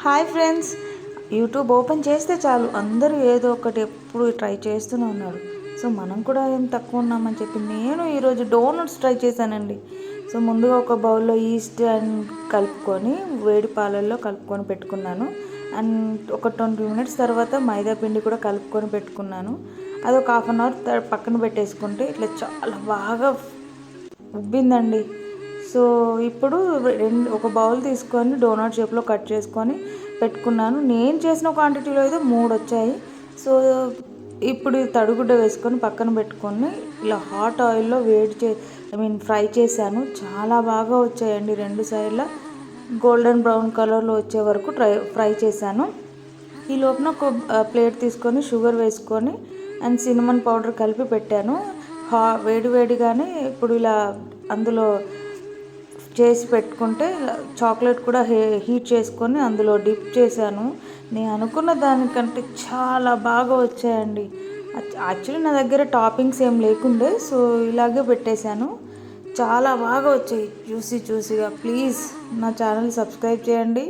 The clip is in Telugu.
హాయ్ ఫ్రెండ్స్, యూట్యూబ్ ఓపెన్ చేస్తే చాలు అందరూ ఏదో ఒకటి ఎప్పుడు ట్రై చేస్తూనే ఉన్నారు. సో మనం కూడా ఏం తక్కువ ఉన్నామని చెప్పి నేను ఈరోజు డోనట్స్ ట్రై చేశానండి. సో ముందుగా ఒక బౌల్లో ఈస్ట్ అండ్ కలుపుకొని వేడి పాలల్లో కలుపుకొని పెట్టుకున్నాను. అండ్ ఒక 20 మినిట్స్ తర్వాత మైదా పిండి కూడా కలుపుకొని పెట్టుకున్నాను. అది ఒక హాఫ్ అన్ అవర్ పక్కన పెట్టేసుకుంటే ఇట్లా చాలా బాగా ఉబ్బిందండి. సో ఇప్పుడు ఒక బౌల్ తీసుకొని డోనట్ షేప్లో కట్ చేసుకొని పెట్టుకున్నాను. నేను చేసిన క్వాంటిటీలో అయితే 3 వచ్చాయి. సో ఇప్పుడు తడిగుడ్డ వేసుకొని పక్కన పెట్టుకొని ఇలా హాట్ ఆయిల్లో ఫ్రై చేశాను. చాలా బాగా వచ్చాయండి. 2 సైడ్ల గోల్డెన్ బ్రౌన్ కలర్లో వచ్చే వరకు ఫ్రై చేశాను. ఈ లోపల ఒక ప్లేట్ తీసుకొని షుగర్ వేసుకొని అండ్ సినమన్ పౌడర్ కలిపి పెట్టాను. వేడివేడిగానే ఇప్పుడు ఇలా అందులో చేసి పెట్టుకుంటే చాక్లెట్ కూడా హీట్ చేసుకొని అందులో డిప్ చేశాను. నేను అనుకున్న దానికంటే చాలా బాగా వచ్చాయండి. యాక్చువల్లీ నా దగ్గర టాపింగ్స్ ఏం లేకుండే, సో ఇలాగే పెట్టేశాను. చాలా బాగా వచ్చాయి జ్యూసీగా. ప్లీజ్ నా ఛానల్ సబ్స్క్రైబ్ చేయండి.